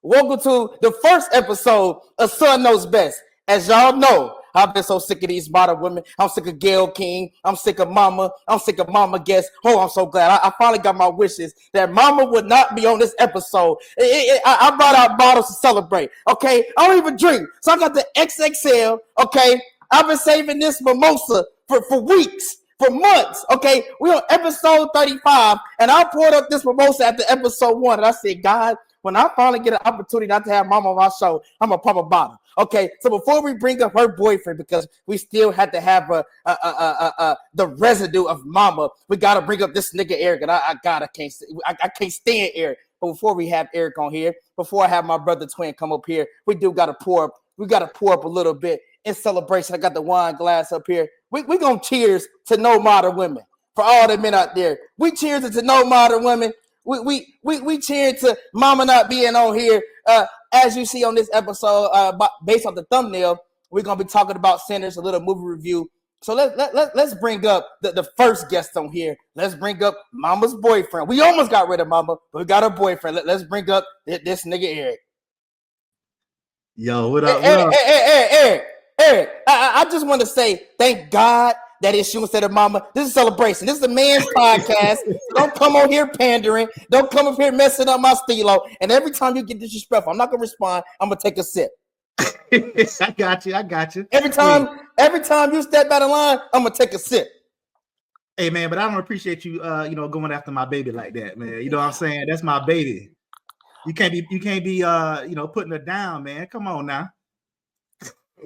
Welcome to the first episode of Son Knows Best. As y'all know, I've been so sick of these modern women. I'm sick of Gail King. I'm sick of Mama. I'm sick of Mama Guest. Oh, I'm so glad. I finally got my wishes that Mama would not be on this episode. I brought out bottles to celebrate. Okay, I don't even drink, so I got the XXL. Okay, I've been saving this mimosa for weeks. For months, okay? We're on episode 35, and I poured up this mimosa after episode 1, and I said, God, when I finally get an opportunity not to have Mama on my show, I'm going to pop a bottle, okay? So before we bring up her boyfriend, because we still had to have the residue of Mama, we got to bring up this nigga Eric, and I can't stand Eric. But before we have Eric on here, before I have my brother Twin come up here, we got to pour up a little bit in celebration. I got the wine glass up here. We gonna cheers to no modern women. For all the men out there, we cheers to no modern women. We cheer to Mama not being on here. As you see on this episode, based on the thumbnail, we're gonna be talking about Sinners, a little movie review. So let's bring up the first guest on here. Let's bring up Mama's boyfriend. We almost got rid of Mama, but we got her boyfriend. Let's bring up this nigga Eric. Yo, what up? Eric, I just want to say thank God that it's you instead of Mama. This is a celebration. This is a man's podcast. Don't come on here pandering. Don't come up here messing up my stilo. And every time you get disrespectful, I'm not going to respond. I'm going to take a sip. I got you. Every time you step out of line, I'm going to take a sip. Hey, man, but I don't appreciate you, going after my baby like that, man. You know what I'm saying? That's my baby. You can't be, putting her down, man. Come on now.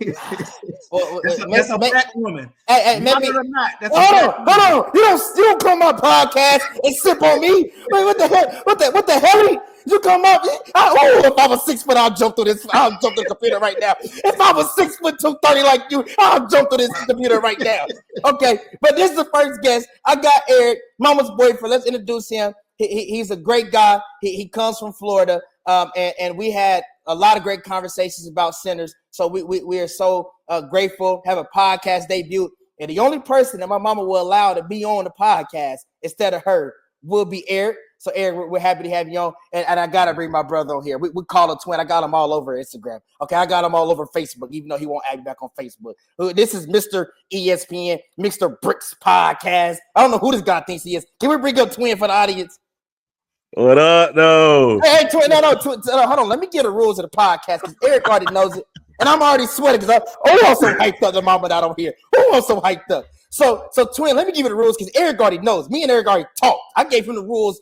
That's a black woman. Hey, maybe, hold on. You don't come on my podcast and sip on me. Wait, what the hell? What the hell? You come up? If I was 6 foot, I'll jump through this. I'll jump through the computer right now. If I was 6 foot 230 like you, I'll jump through this computer right now. Okay, but this is the first guest. I got Eric, Mama's boyfriend. Let's introduce him. He's a great guy. He comes from Florida, and we had a lot of great conversations about Sinners. So we are so grateful. Have a podcast debut, and the only person that my mama will allow to be on the podcast instead of her will be Eric. So Eric, we're happy to have you on, and I gotta bring my brother on here. We call him Twin. I got him all over Instagram. Okay, I got him all over Facebook, even though he won't add me back on Facebook. This is Mr. ESPN, Mr. Bricks Podcast. I don't know who this guy thinks he is. Can we bring up Twin for the audience? What up, no? Hey, Twin, no, hold on. Let me get the rules of the podcast because Eric already knows it, and I'm already sweating because I'm also hyped up. The Mama that I'm here. Who also hyped up? So Twin, let me give you the rules because Eric already knows. Me and Eric already talked. I gave him the rules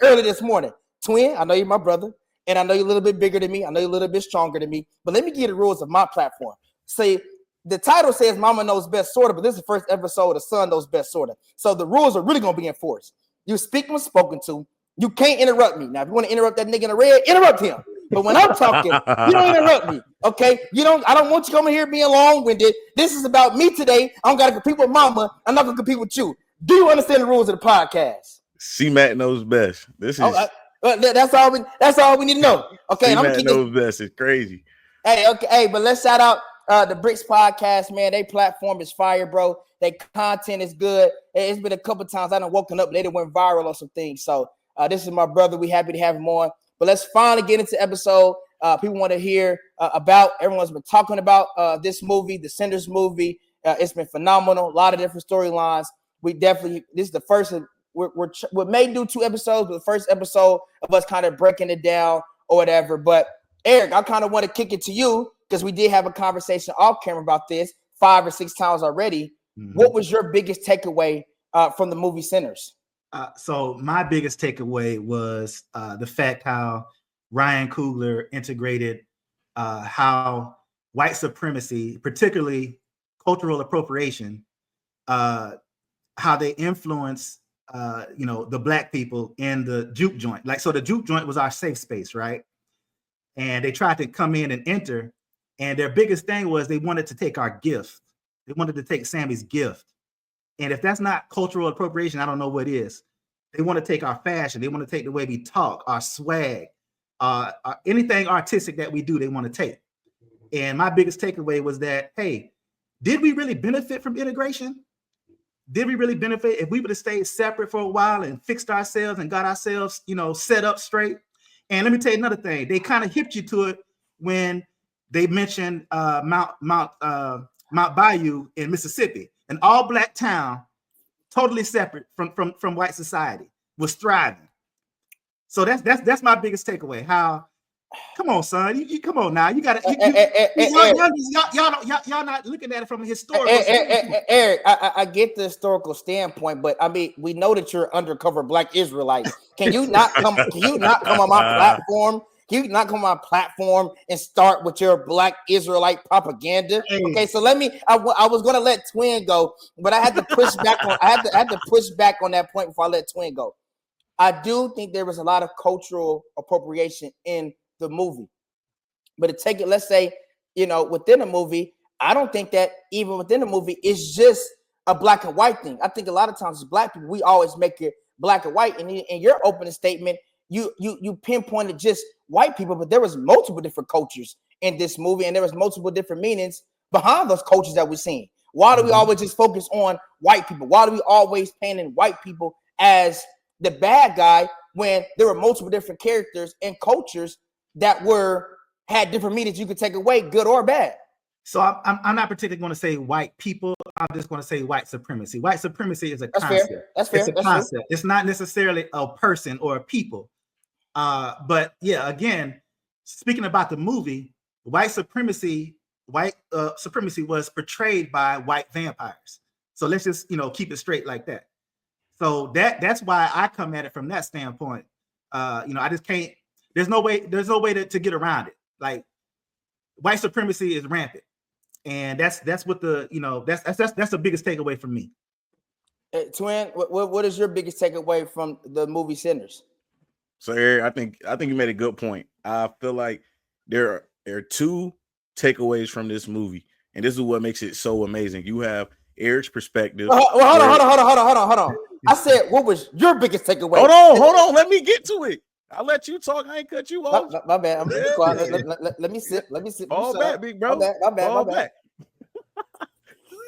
early this morning. Twin, I know you're my brother, and I know you're a little bit bigger than me. I know you're a little bit stronger than me. But let me give you the rules of my platform. See, the title says Mama Knows Best, Sorta, but this is the first episode of Son Knows Best, Sorta. So the rules are really going to be enforced. You speak when spoken to. You can't interrupt me. Now, if you want to interrupt that nigga in the red, interrupt him. But when I'm talking, you don't interrupt me, okay? I don't want you coming here being long-winded. This is about me today. I don't got to compete with Mama. I'm not going to compete with you. Do you understand the rules of the podcast? C-Mac knows best. This is that's all we need to know. Okay, C-Mac knows best. It's crazy. Hey, but let's shout out the Bricks Podcast, man. Their platform is fire, bro. Their content is good. It's been a couple times I done woken up later, went viral or some things. So this is my brother. We happy to have him on. But let's finally get into episode. People want to hear about. Everyone's been talking about this movie, the Sinners movie. It's been phenomenal. A lot of different storylines. This is the first. We may do 2 episodes, but the first episode of us kind of breaking it down or whatever. But Eric, I kind of want to kick it to you because we did have a conversation off camera about this 5 or 6 times already. Mm-hmm. What was your biggest takeaway from the movie Sinners? So my biggest takeaway was the fact how Ryan Coogler integrated how white supremacy, particularly cultural appropriation, how they influence the black people in the juke joint. Like, so the juke joint was our safe space, right? And they tried to come in and enter, and their biggest thing was they wanted to take our gift. They wanted to take Sammy's gift. And if that's not cultural appropriation, I don't know what is. They want to take our fashion. They want to take the way we talk, our swag, anything artistic that we do, they want to take. And my biggest takeaway was that, hey, did we really benefit from integration? Did we really benefit if we would have stayed separate for a while and fixed ourselves and got ourselves, set up straight? And let me tell you another thing. They kind of hipped you to it when they mentioned Mount Bayou in Mississippi, an all-black town, totally separate from white society, was thriving. So that's my biggest takeaway. How, come on, son, you come on now. You gotta y'all not looking at it from a historical standpoint. Eric, I get the historical standpoint, but I mean, we know that you're undercover Black Israelite. Can you not come on my platform? Can you not come on my platform and start with your Black Israelite propaganda? Hey. Okay, so let me. I was gonna let Twin go, but I had to push back on. I had to push back on that point before I let Twin go. I do think there was a lot of cultural appropriation in the movie, but to take it, let's say, within the movie, I don't think that even within the movie it's just a black and white thing. I think a lot of times as Black people, we always make it black and white. And in your opening statement, you pinpointed just white people, but there was multiple different cultures in this movie, and there was multiple different meanings behind those cultures that we're seeing. Why do we always just focus on white people? Why do we always paint in white people as the bad guy when there were multiple different characters and cultures that had different meanings you could take away, good or bad? So I'm not particularly going to say white people. I'm just going to say white supremacy. White supremacy is a concept. That's fair. It's a concept. It's not necessarily a person or a people. But yeah, again, speaking about the movie, white supremacy was portrayed by white vampires. So let's just keep it straight like that. So that's why I come at it from that standpoint. I just can't. There's no way to get around it. Like, white supremacy is rampant, and that's what that's the biggest takeaway from me. Twin, what is your biggest takeaway from the movie Sinners? So Eric, I think you made a good point. I feel like there are two takeaways from this movie, and this is what makes it so amazing. You have Eric's perspective. Hold on. I said, what was your biggest takeaway? Hold on. Let me get to it. I'll let you talk. I ain't cut you off. My bad. I'm quiet. Let me sit. All back, big bro. My bad.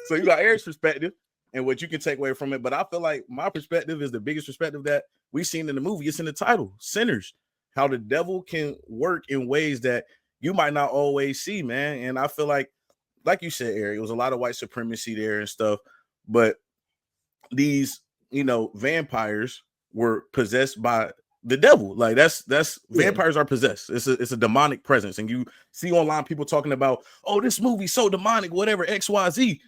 So you got Eric's perspective and what you can take away from it. But I feel like my perspective is the biggest perspective that we've seen in the movie. It's in the title, Sinners. How the devil can work in ways that you might not always see, man. And I feel like you said, Eric, it was a lot of white supremacy there and stuff. But these, vampires were possessed by the devil. Like that's vampires are possessed. It's a demonic presence. And you see online people talking about, oh, this movie's so demonic, whatever, XYZ.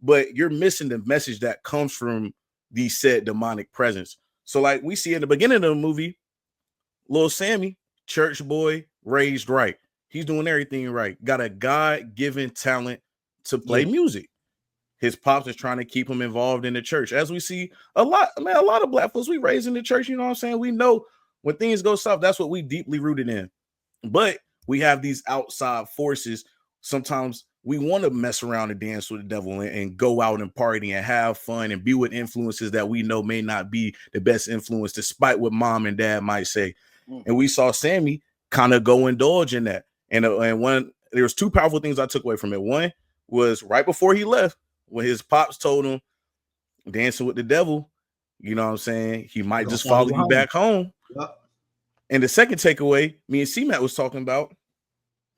But you're missing the message that comes from these said demonic presence. So like we see in the beginning of the movie, little Sammy, church boy, raised right. He's doing everything right. Got a God-given talent to play music. His pops is trying to keep him involved in the church. As we see a lot of Black folks, we raised in the church, you know what I'm saying? We know when things go south, that's what we deeply rooted in. But we have these outside forces. Sometimes we want to mess around and dance with the devil and go out and party and have fun and be with influences that we know may not be the best influence, despite what mom and dad might say. And we saw Sammy kind of go indulge in that. And there was two powerful things I took away from it. One was right before he left, when his pops told him, dancing with the devil, you know what I'm saying? He might just follow you back home. Yep. And the second takeaway, me and C-Mac was talking about,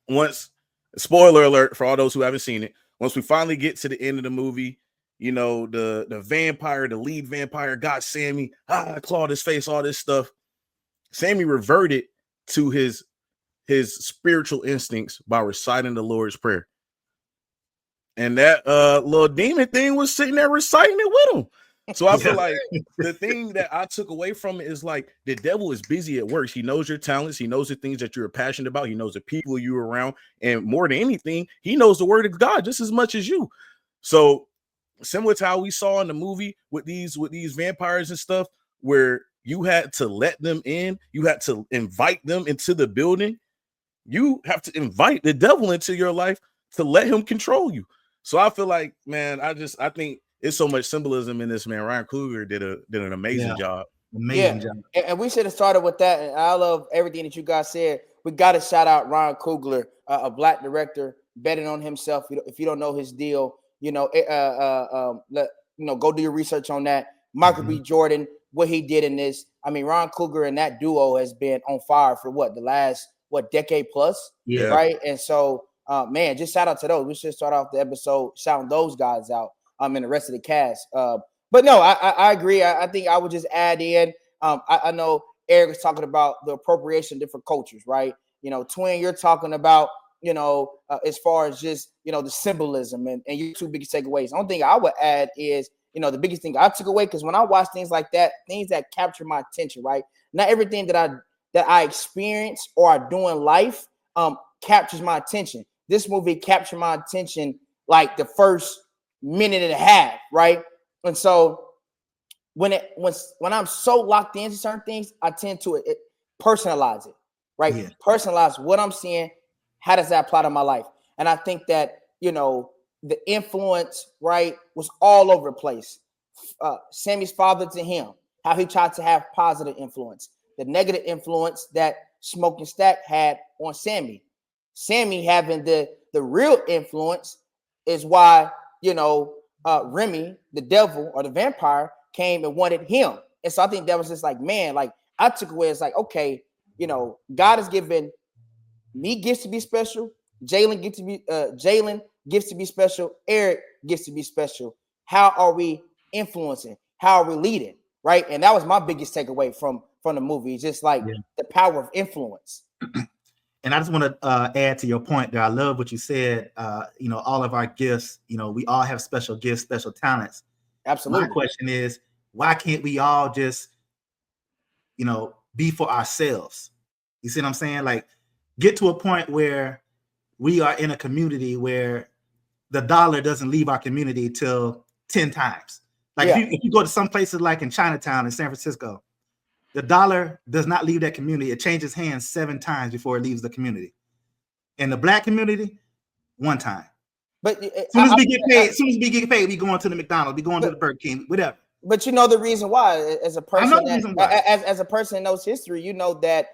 once, spoiler alert for all those who haven't seen it, once we finally get to the end of the movie, the vampire, the lead vampire got Sammy, clawed his face, all this stuff. Sammy reverted to his spiritual instincts by reciting the Lord's Prayer. And that little demon thing was sitting there reciting it with him. So I feel like the thing that I took away from it is like the devil is busy at work. He knows your talents. He knows the things that you're passionate about. He knows the people you're around. And more than anything, he knows the word of God just as much as you. So similar to how we saw in the movie with these vampires and stuff, where you had to let them in, you had to invite them into the building. You have to invite the devil into your life to let him control you. So I feel like, man, I think it's so much symbolism in this, man. Ryan Coogler did an amazing job. Amazing job. And we should have started with that. And I love everything that you guys said. We got to shout out Ryan Coogler, a Black director, betting on himself. If you don't know his deal, go do your research on that. Michael B. Jordan what he did in this. I mean, Ron Coogler and that duo has been on fire for the last decade plus, right? And so, man, just shout out to those. We should start off the episode shouting those guys out, and the rest of the cast. But no, I agree. I think I would just add in. I know Eric was talking about the appropriation of different cultures, right? Twin, you're talking about, as far as just, the symbolism and your two biggest takeaways. The only thing I would add is, the biggest thing I took away, because when I watch things like that, things that capture my attention, right? Not everything that I experience or I do in life captures my attention. This movie captured my attention like the first minute and a half, right? And so when I'm so locked into certain things, I tend to personalize it, right? Yeah. Personalize what I'm seeing. How does that apply to my life? And I think that, the influence, right, was all over the place. Sammy's father to him, how he tried to have positive influence, the negative influence that Smoking Stack had on Sammy. Sammy having the real influence is why, Remy, the devil or the vampire, came and wanted him. And so I think that was just like, man, like I took away, it's like, okay, God has given me gifts to be special. Jaylen gets to be special. Eric gets to be special. How are we influencing? How are we leading? Right. And that was my biggest takeaway from the movie. Just like the power of influence. And I just want to add to your point there. I love what you said. All of our gifts, we all have special gifts, special talents. Absolutely. My question is, why can't we all just, be for ourselves? You see what I'm saying? Like, get to a point where we are in a community where the dollar doesn't leave our community till 10 times. Like if you go to some places like in Chinatown in San Francisco, the dollar does not leave that community. It changes hands 7 times before it leaves the community. In the Black community, 1 time. But as soon as we get paid, we going to the McDonald's, we going to the Burger King, whatever. But the reason why, as a person, as a person that knows history, that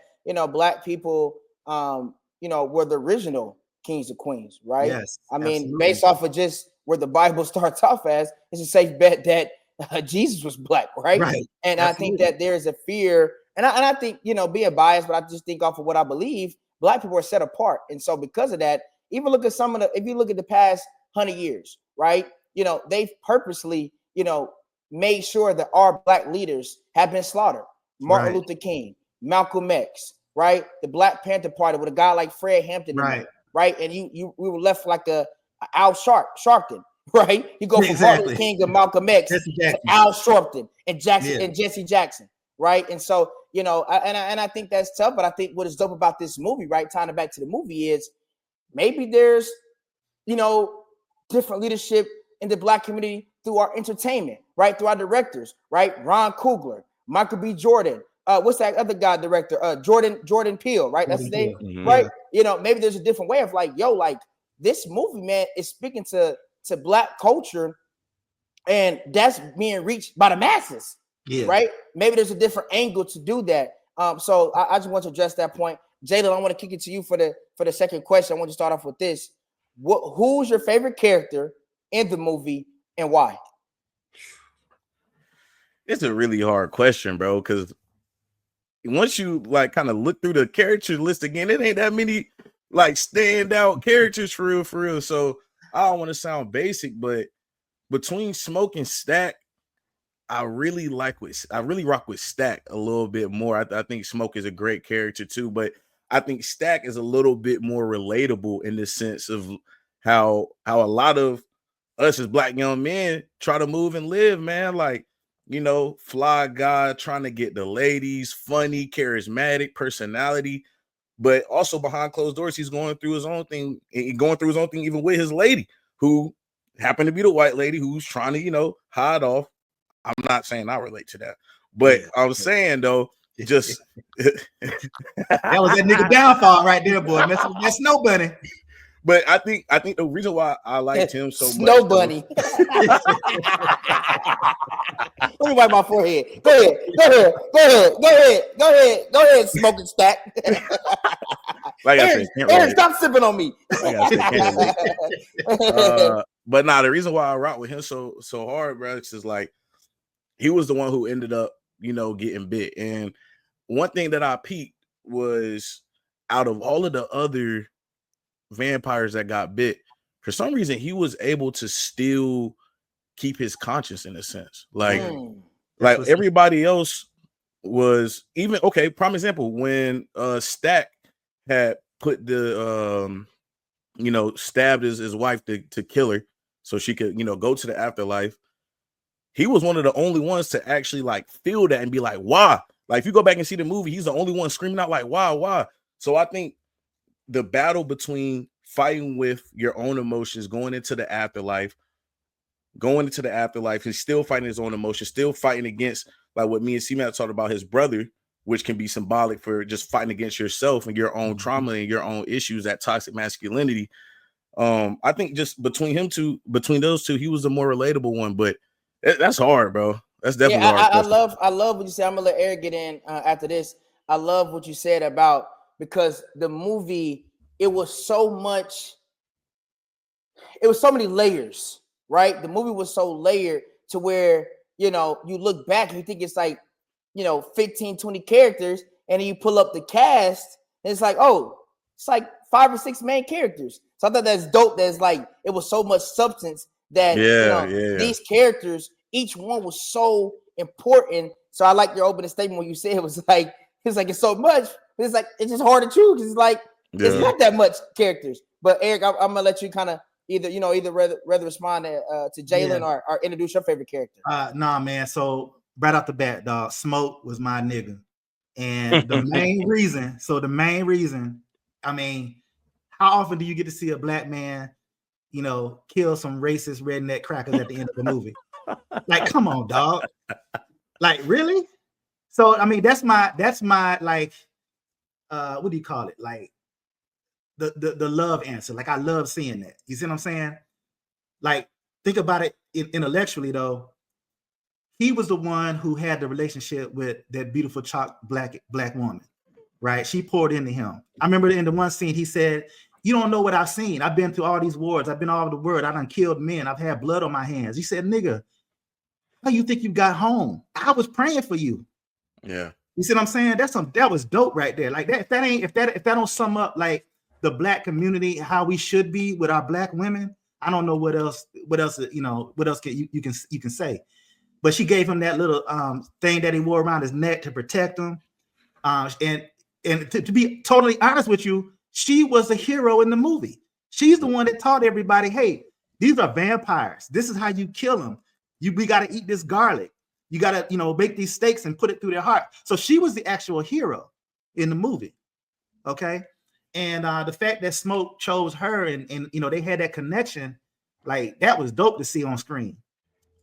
Black people, were the original kings and queens, right? Yes. I mean, based off of just where the Bible starts off as, it's a safe bet that Jesus was Black, right? Right. And absolutely. I think that there's a fear, and I think being biased, but I just think off of what I believe, Black people are set apart, and so because of that, even look at if you look at the past 100 years, right? They've purposely, made sure that our Black leaders have been slaughtered. Martin Luther King, Malcolm X, right? The Black Panther Party with a guy like Fred Hampton, right? And we were left like a Al Sharpton, right? You go from Martin Luther King to Malcolm X to Al Sharpton and Jesse Jackson, right? And so, and I think that's tough, but I think what is dope about this movie, right? Tying it back to the movie is maybe there's, different leadership in the Black community through our entertainment, right? Through our directors, right? Ron Coogler, Michael B. Jordan, what's that other guy director? Jordan Peele, right? That's his name, right? Maybe there's a different way of like, this movie, man, is speaking to Black culture, and that's being reached by the masses, right? Maybe there's a different angle to do that. So I just want to address that point. Jaylen, I want to kick it to you for the second question. I want to start off with this. Who's your favorite character in the movie and why? It's a really hard question, bro, because once you like kind of look through the character list again, it ain't that many like standout characters for real. So I don't want to sound basic, but between Smoke and Stack, I really rock with Stack a little bit more. I think Smoke is a great character too, but I think Stack is a little bit more relatable in the sense of how a lot of us as Black young men try to move and live, man. Like, fly guy trying to get the ladies, funny, charismatic personality, but also behind closed doors, he's going through his own thing, even with his lady, who happened to be the white lady who's trying to, hide off. I'm not saying I relate to that, but I'm saying though, just that was that nigga downfall right there, boy. That's Snow Bunny. But I think the reason why I liked him so much. Snow Bunny. Let me wipe my forehead. Go ahead, Smoking Stack. Like I said, Aaron, stop sipping on me. But the reason why I rock with him so hard, bro, is like he was the one who ended up getting bit. And one thing that I peeped was out of all of the other vampires that got bit, for some reason he was able to still keep his conscience in a sense. Like everybody else was even okay. Prime example, when Stack had put the stabbed his wife to kill her so she could go to the afterlife. He was one of the only ones to actually like feel that and be like, why? Like if you go back and see the movie, he's the only one screaming out like, why? So I think the battle between fighting with your own emotions, going into the afterlife, he's still fighting his own emotions, still fighting against like what me and C-Mac talked about, his brother, which can be symbolic for just fighting against yourself and your own trauma and your own issues, that toxic masculinity. I think just between those two, he was the more relatable one, but that's hard, bro. That's definitely hard. I love what you said. I'm gonna let Eric get in after this. I love what you said about, because the movie, it was so many layers, right? The movie was so layered to where, you look back and you think it's like, 15, 20 characters, and then you pull up the cast and it's like, oh, it's like 5 or 6 main characters. So I thought that's dope. There's like, it was so much substance that these characters, each one was so important. So I like your opening statement when you said it was like it's so much. It's like it's just hard to choose. It's like it's not that much characters. But Eric, I'm gonna let you kind of either rather respond to Jaylen or introduce your favorite character. Nah, man. So right off the bat, dog, Smoke was my nigga, and the main reason. I mean, how often do you get to see a black man, kill some racist redneck crackers at the end of the movie? Like, come on, dog. Like, really? So, I mean, that's my like, what do you call it? Like the love answer. Like, I love seeing that. You see what I'm saying? Like, think about it intellectually, though. He was the one who had the relationship with that beautiful black woman, right? She poured into him. I remember in the one scene, he said, "You don't know what I've seen. I've been through all these wars. I've been all over the world. I done killed men. I've had blood on my hands." He said, "Nigga, how you think you got home? I was praying for you." Yeah. You see what I'm saying? That was dope right there. Like that, if that don't sum up like the black community, how we should be with our black women, I don't know what else, what else you can say. But she gave him that little thing that he wore around his neck to protect him. And to be totally honest with you, she was the hero in the movie. She's the one that taught everybody, hey, these are vampires. This is how you kill them. We got to eat this garlic. You got to, make these steaks and put it through their heart. So she was the actual hero in the movie. Okay. And the fact that Smoke chose her and they had that connection, like that was dope to see on screen.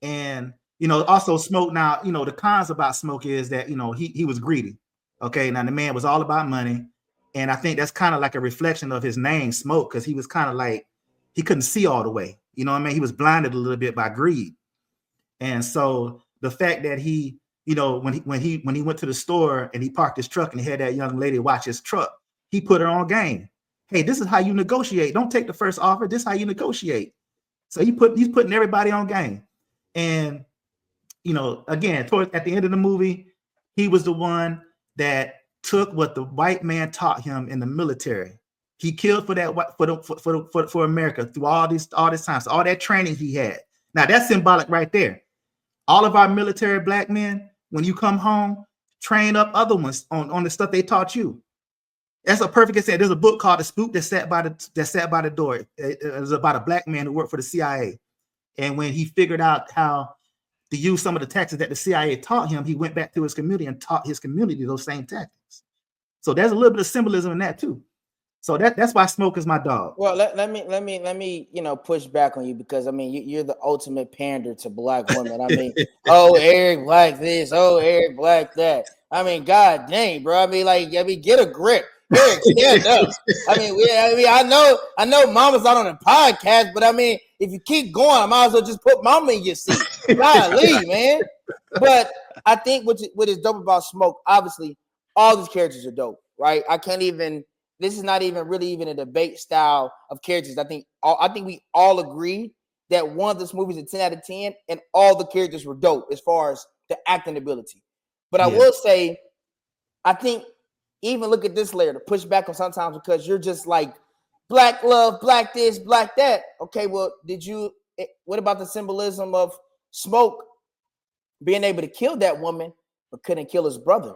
And, also Smoke now, the cons about Smoke is that, he was greedy. Okay. Now the man was all about money. And I think that's kind of like a reflection of his name, Smoke, because he was kind of like, he couldn't see all the way. You know what I mean? He was blinded a little bit by greed. And so the fact that he, when he went to the store and he parked his truck and he had that young lady watch his truck, he put her on game. Hey, this is how you negotiate. Don't take the first offer. This is how you negotiate. So he's putting everybody on game. And, again, at the end of the movie, he was the one that took what the white man taught him in the military. He killed for that for America through all this time. So all that training he had. Now that's symbolic right there. All of our military black men, when you come home, train up other ones on the stuff they taught you. That's a perfect example. There's a book called The Spook that sat by the door. It was about a black man who worked for the CIA. And when he figured out how to use some of the tactics that the CIA taught him, he went back to his community and taught his community those same tactics. So there's a little bit of symbolism in that too. So that's why Smoke is my dog. Well, let me push back on you, because I mean you're the ultimate pander to black women. I mean, oh, Eric black this, oh, Eric black that. I mean, god dang, bro. I mean, get a grip. Eric, stand up. I know Mama's not on the podcast, but I mean, if you keep going, I might as well just put Mama in your seat. Golly, man. But I think what is dope about Smoke, obviously, all these characters are dope, right? This is not even really a debate style of characters. I think we all agree that one of this movie is a 10 out of 10, and all the characters were dope as far as the acting ability. But I will say, I think even look at this layer to push back on sometimes because you're just like black love, black this, black that. Okay, well, what about the symbolism of Smoke being able to kill that woman but couldn't kill his brother?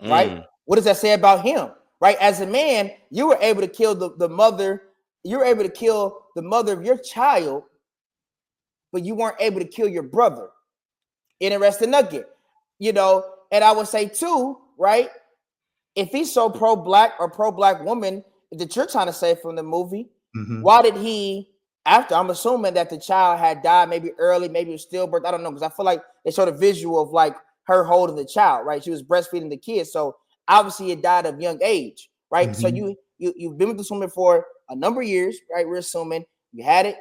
Right? What does that say about him? Right? As a man, you were able to kill the mother. You were able to kill the mother of your child, but you weren't able to kill your brother. Interesting nugget, you know. And I would say too, right? If he's so pro-black or pro-black woman that you're trying to say from the movie, why did he? After, I'm assuming that the child had died maybe early, maybe it was stillbirth. I don't know, because I feel like they showed a visual of like her holding the child, right? She was breastfeeding the kid, so obviously it died of young age, right? So you've been with this woman for a number of years, right? We're assuming you had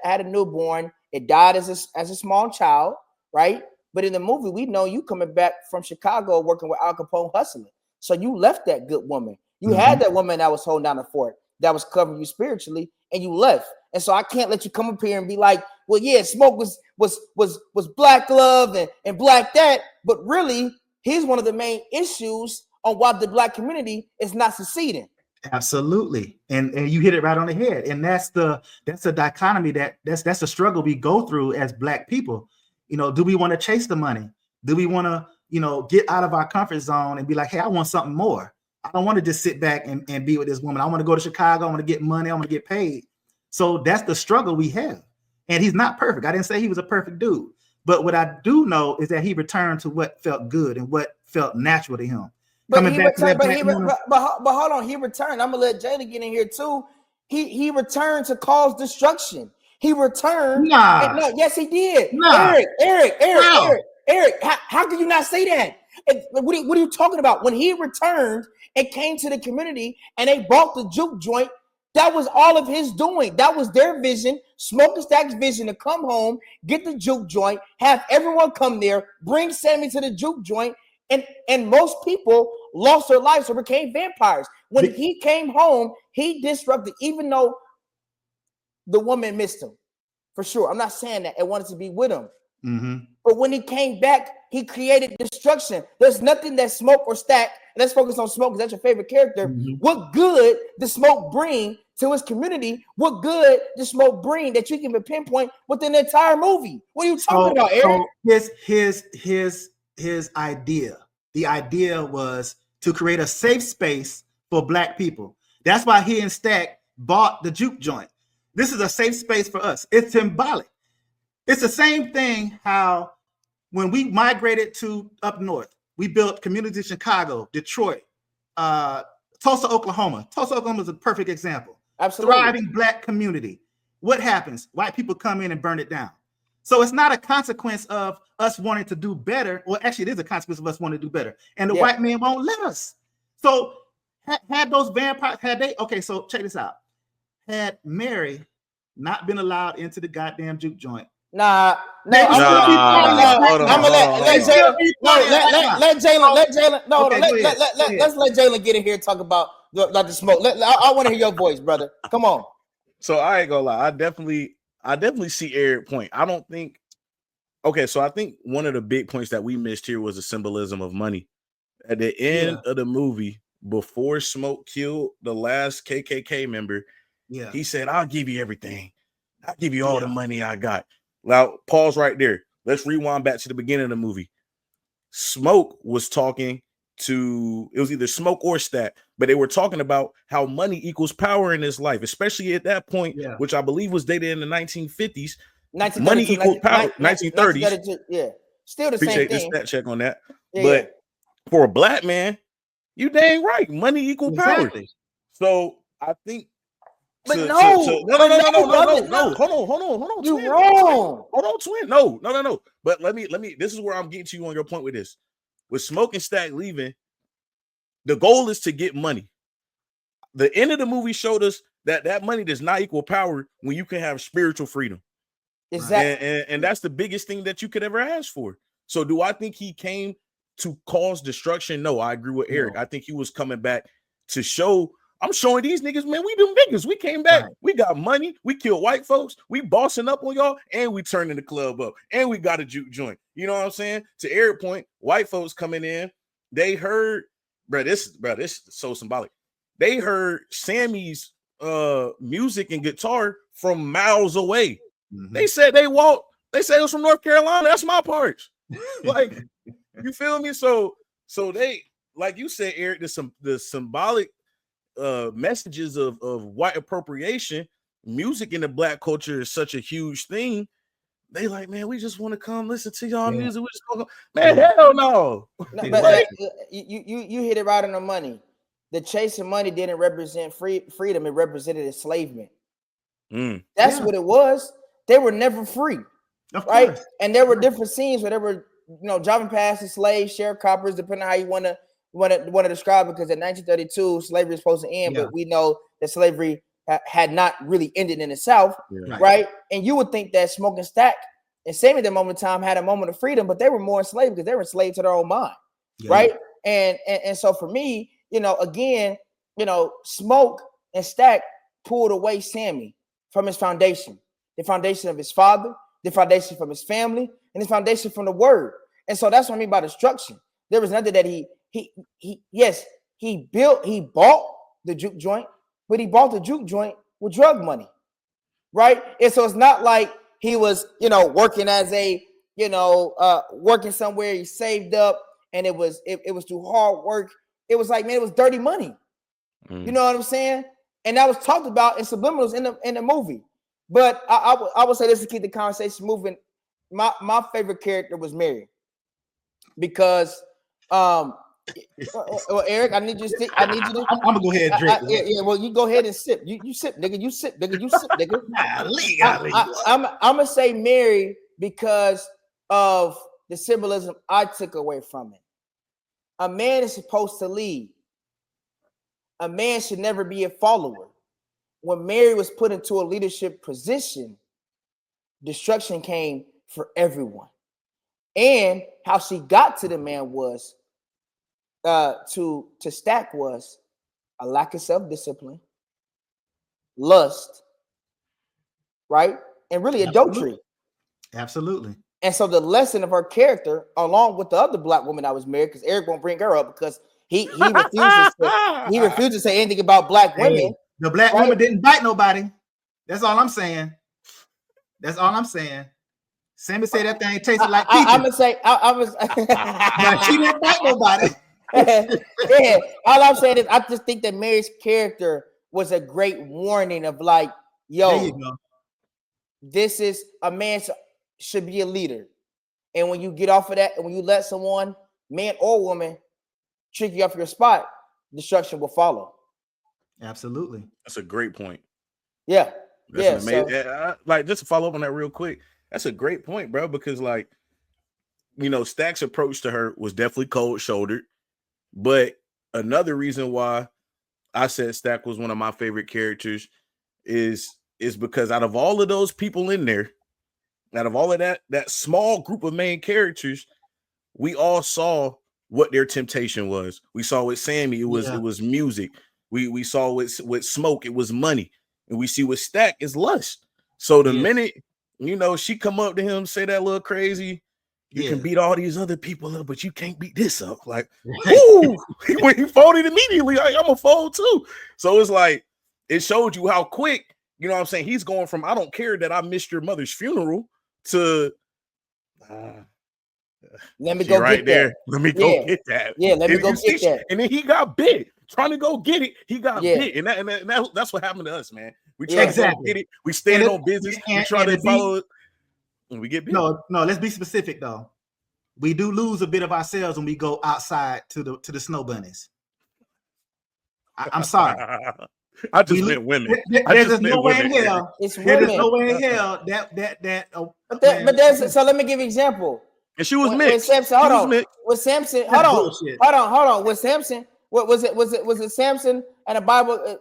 a newborn. It died as a small child, right? But in the movie, we know you coming back from Chicago working with Al Capone hustling. So you left that good woman. You had that woman that was holding down the fort, that was covering you spiritually, and you left. And so I can't let you come up here and be like, well, yeah, Smoke was black love and black that, but really, he's one of the main issues on why the black community is not succeeding. Absolutely, and you hit it right on the head. And that's a dichotomy that's a struggle we go through as black people. You know, do we want to chase the money? Do we want to, you know, get out of our comfort zone and be like, hey, I want something more. I don't want to just sit back and be with this woman. I want to go to Chicago. I want to get money. I want to get paid. So that's the struggle we have. And he's not perfect. I didn't say he was a perfect dude. But what I do know is that he returned to what felt good and what felt natural to him. But hold on, he returned. I'm gonna let Jaylen get in here too. He returned to cause destruction. He returned. No, yes, he did. Eric, how can you not say that? What are you talking about? When he returned and came to the community and they bought the juke joint, that was all of his doing. That was their vision, Smoke and Stack's vision, to come home, get the juke joint, have everyone come there, bring Sammy to the juke joint, and most people lost their lives or became vampires. When he came home, he disrupted, even though the woman missed him, for sure. I'm not saying that. I wanted to be with him. But when he came back, he created destruction. There's nothing that Smoke or Stack, let's focus on Smoke because that's your favorite character. What good does Smoke bring to his community? What good does Smoke bring that you can pinpoint within the entire movie? What are you talking about, Eric? So his idea, the idea was to create a safe space for black people. That's why he and Stack bought the juke joint. This is a safe space for us. It's symbolic. It's the same thing how when we migrated to up north, we built communities in Chicago, Detroit, Tulsa, Oklahoma. Tulsa, Oklahoma is a perfect example. Absolutely. Thriving black community. What happens? White people come in and burn it down. So it's not a consequence of us wanting to do better. Well, actually, it is a consequence of us wanting to do better. And the white man won't let us. So had those vampires, okay, so check this out. Had Mary not been allowed into the goddamn juke joint, I'm gonna let Jaylen get in here and talk about the Smoke. I want to hear your voice, brother. Come on. So I ain't gonna lie. I definitely see Eric's point. I don't think. Okay, so I think one of the big points that we missed here was the symbolism of money. At the end of the movie, before Smoke killed the last KKK member, he said, "I'll give you everything. I'll give you all the money I got." Now, pause right there. Let's rewind back to the beginning of the movie. Smoke was talking to, it was either Smoke or Stack, but they were talking about how money equals power in his life, especially at that point, which I believe was dated in the 1950s. Money equals power, 1930s. Yeah, still the Appreciate same thing. This stat check on that. But for a black man, you dang right. Money equals power. So I think. But no. Hold on. You're wrong. Hold on, twin. No. But let me. This is where I'm getting to you on your point with this. With Smoke and Stack leaving, the goal is to get money. The end of the movie showed us that money does not equal power when you can have spiritual freedom. Exactly. And that's the biggest thing that you could ever ask for. So do I think he came to cause destruction? No, I agree with Eric. I think he was coming back to show I'm showing these niggas, man, we them niggas. We came back. Right. We got money. We killed white folks. We bossing up on y'all, and we turning the club up, and we got a juke joint. You know what I'm saying? To Eric's point, white folks coming in, they heard, this is so symbolic. They heard Sammy's music and guitar from miles away. Mhm. They said they walked. They said it was from North Carolina. That's my parts. Like, you feel me? So they, like you said, Eric, the symbolic messages of white appropriation, music in the black culture is such a huge thing. They like, man, we just want to come listen to y'all music. We just gonna go, man, hell no. But you hit it right on the money. The chase of money didn't represent freedom; it represented enslavement. That's what it was. They were never free, right? Course. And there were different scenes where they were, driving past the slaves, sharecroppers, depending on how you want to describe it. Because in 1932, slavery is supposed to end, but we know that slavery had not really ended in the South, right? And you would think that Smoke and Stack and Sammy at that moment in time had a moment of freedom, but they were more enslaved because they were enslaved to their own mind, right? And so for me, again, Smoke and Stack pulled away Sammy from his foundation, the foundation of his father, the foundation from his family, and the foundation from the word. And so that's what I mean by destruction. There was nothing that he bought the juke joint, but he bought the juke joint with drug money, right? And so it's not like he was, working as a, working somewhere. He saved up, and it was through hard work. It was like, man, it was dirty money. You know what I'm saying? And that was talked about in subliminals in the movie. But I would say this to keep the conversation moving. My favorite character was Mary, because well, Eric, I need you to. I'm gonna go ahead and drink. Yeah. Well, you go ahead and sip. You sip, nigga. You sip, nigga. You sip, nigga. I'm gonna say Mary because of the symbolism I took away from it. A man is supposed to lead. A man should never be a follower. When Mary was put into a leadership position, destruction came for everyone. And how she got to the man was to Stack was a lack of self-discipline, lust, right? And really adultery. Absolutely. And so the lesson of her character, along with the other black woman that was married, because Eric won't bring her up because he refuses to say anything about black women. Hey, the black woman didn't bite nobody. That's all I'm saying. Sammy said that thing tasted like peaches. I'm gonna say but she didn't bite nobody. Yeah, all I'm saying is I just think that Mary's character was a great warning of like, yo, this is a man should be a leader. And when you get off of that, and when you let someone, man or woman, trick you off your spot, destruction will follow. Absolutely. That's a great point. Yeah. That's like, just to follow up on that real quick, that's a great point, bro, because like, Stack's approach to her was definitely cold-shouldered. But another reason why I said Stack was one of my favorite characters is because out of all of those people in there, out of all of that small group of main characters, we all saw what their temptation was. We saw with Sammy, it was music. We saw with Smoke, it was money. And we see with Stack is lust. So the minute, she come up to him, say that little crazy, you can beat all these other people up, but you can't beat this up. Like, ooh, when he folded immediately, like, I'm gonna fold too. So it's like, it showed you how quick, you know what I'm saying? He's going from, I don't care that I missed your mother's funeral to let me go right get there. That. Let me go get that. Yeah, let me go get that. And then he got bit. Trying to go get it, he got bit. And that's what happened to us, man. We try to go get it. We stand on business. We try to follow it. And we get bit. No, let's be specific though. We do lose a bit of ourselves when we go outside to the snow bunnies. I'm sorry. I just meant women. There's no way in hell. It's women. There's no way in hell that. But there's so let me give you an example. And she was mixed. With Samson, hold on. With Samson, what was it? Was it Samson and the Bible?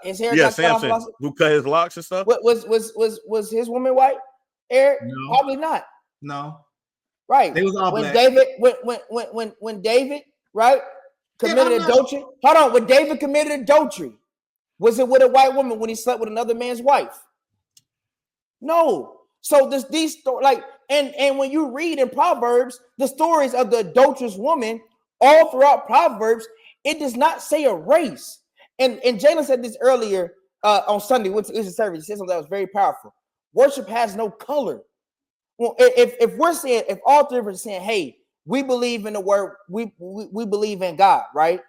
His hair got Samson, cut off. Who cut his locks and stuff. Was his woman white? Eric? No. Probably not. No. Right. They was all when black. David, when David, right? committed adultery? Hold on. When David committed adultery, was it with a white woman when he slept with another man's wife? No. So these like and when you read in Proverbs the stories of the adulterous woman all throughout Proverbs, it does not say a race. And Jaylen said this earlier on Sunday, which is a service. He said something that was very powerful. Worship has no color. Well, if we're saying, if all three of us are saying, hey, we believe in the word, we believe in God, right?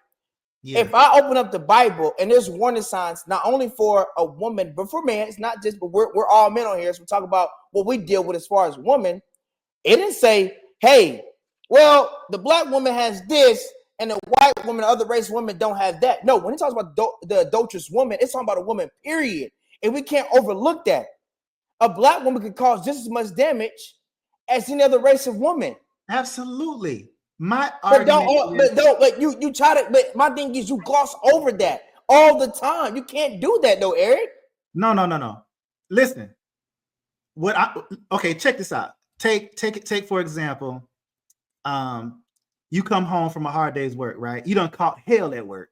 Yeah. If I open up the Bible and there's warning signs, not only for a woman, but for men, it's not just, but we're all men on here. So we talk about what we deal with as far as women. It didn't say, hey, well, the black woman has this and the white woman, the other race women don't have that. No, when he talks about the adulterous woman, it's talking about a woman, period. And we can't overlook that. A black woman could cause just as much damage as any other race of woman. Absolutely. My argument but you try to, but my thing is you gloss over that all the time. You can't do that though, Eric. No. Listen. Okay, check this out. Take for example, you come home from a hard day's work, right? You done caught hell at work.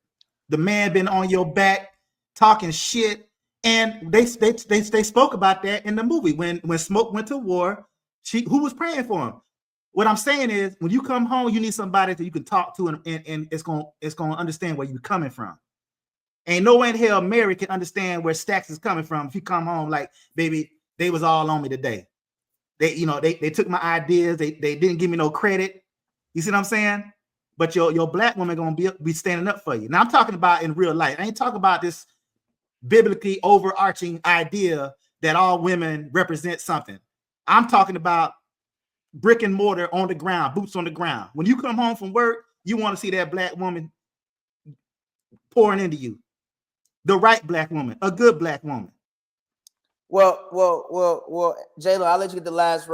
The man been on your back talking shit, and they spoke about that in the movie when Smoke went to war. Who was praying for him? What I'm saying is, when you come home, you need somebody that you can talk to, and it's gonna understand where you're coming from. Ain't no way in hell Mary can understand where Stacks is coming from if you come home like, baby, they was all on me today. They took my ideas. They didn't give me no credit. You see what I'm saying? But your black woman gonna be standing up for you. Now I'm talking about in real life. I ain't talking about this biblically overarching idea that all women represent something. I'm talking about brick and mortar on the ground, boots on the ground. When you come home from work, you want to see that black woman pouring into you. The right black woman, a good black woman. Well, Jaylen, I'll let you get the last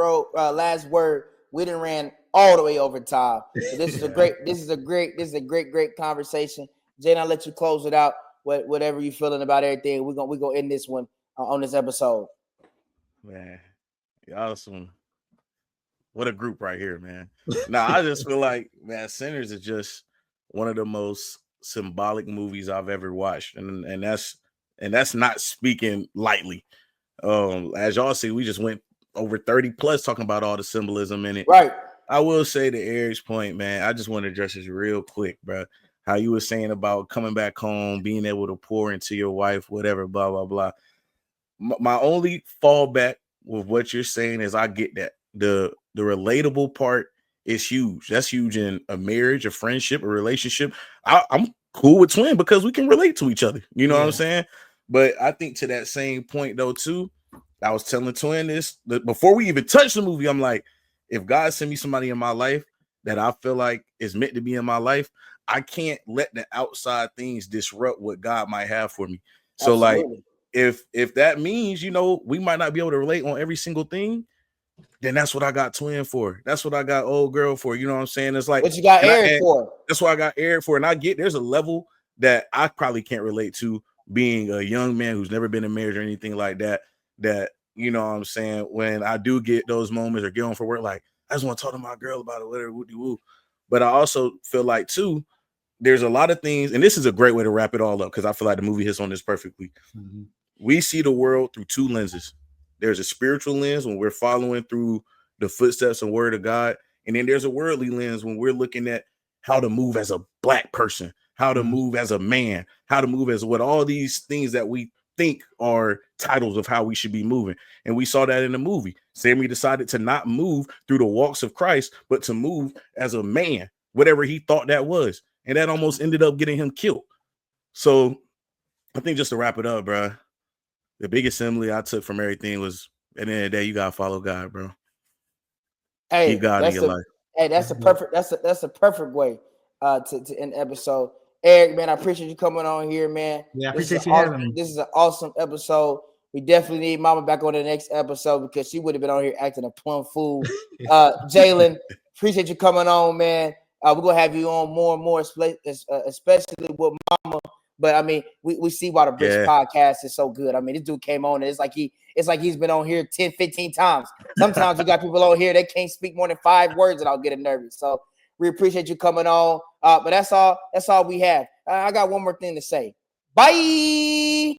word. We done ran all the way over time. So this is a great conversation. Jaylen, I'll let you close it out. Whatever you feeling about everything, we're gonna end this one on this episode. Man, awesome. What a group right here, man. Now, I just feel like, man, Sinners is just one of the most symbolic movies I've ever watched. And that's not speaking lightly. As y'all see, we just went over 30 plus talking about all the symbolism in it. Right. I will say to Eric's point, man, I just want to address this real quick, bro. How you were saying about coming back home, being able to pour into your wife, whatever, blah, blah, blah. My only fallback with what you're saying is I get that. The relatable part is huge. That's huge in a marriage, a friendship, a relationship. I'm cool with Twin because we can relate to each other. You know what I'm saying? But I think to that same point though, too, I was telling Twin this before we even touched the movie. I'm like, if God sent me somebody in my life that I feel like is meant to be in my life, I can't let the outside things disrupt what God might have for me. So Absolutely. Like, if that means, we might not be able to relate on every single thing, then that's what I got Twin for. That's what I got old girl for. You know what I'm saying? It's like what you got Eric for. That's what I got Eric for. And I get there's a level that I probably can't relate to being a young man who's never been in marriage or anything like that. That, you know what I'm saying, when I do get those moments or get on for work, like I just want to talk to my girl about it, whatever, woo. But I also feel like too, there's a lot of things, and this is a great way to wrap it all up because I feel like the movie hits on this perfectly. Mm-hmm. We see the world through two lenses. There's a spiritual lens when we're following through the footsteps and word of God. And then there's a worldly lens when we're looking at how to move as a black person, how to move as a man, how to move as what all these things that we think are titles of how we should be moving. And we saw that in the movie. Sammy decided to not move through the walks of Christ, but to move as a man, whatever he thought that was. And that almost ended up getting him killed. So I think just to wrap it up, bro, the biggest assembly I took from everything was at the end of the day, you gotta follow God, bro. Hey, keep God in your life. Hey, that's a perfect way to end the episode. Eric, man, I appreciate you coming on here, man. Yeah, I appreciate you having me. This is an awesome episode. We definitely need Mama back on the next episode because she would have been on here acting a plumb fool. Jaylen, appreciate you coming on, man. We're gonna have you on more and more, especially with Mama. But I mean, we see why the British podcast is so good. I mean, this dude came on and it's like he's been on here 10, 15 times. Sometimes you got people on here that can't speak more than 5 words and I'll get nervous. So we appreciate you coming on. But that's all we have. I got one more thing to say. Bye.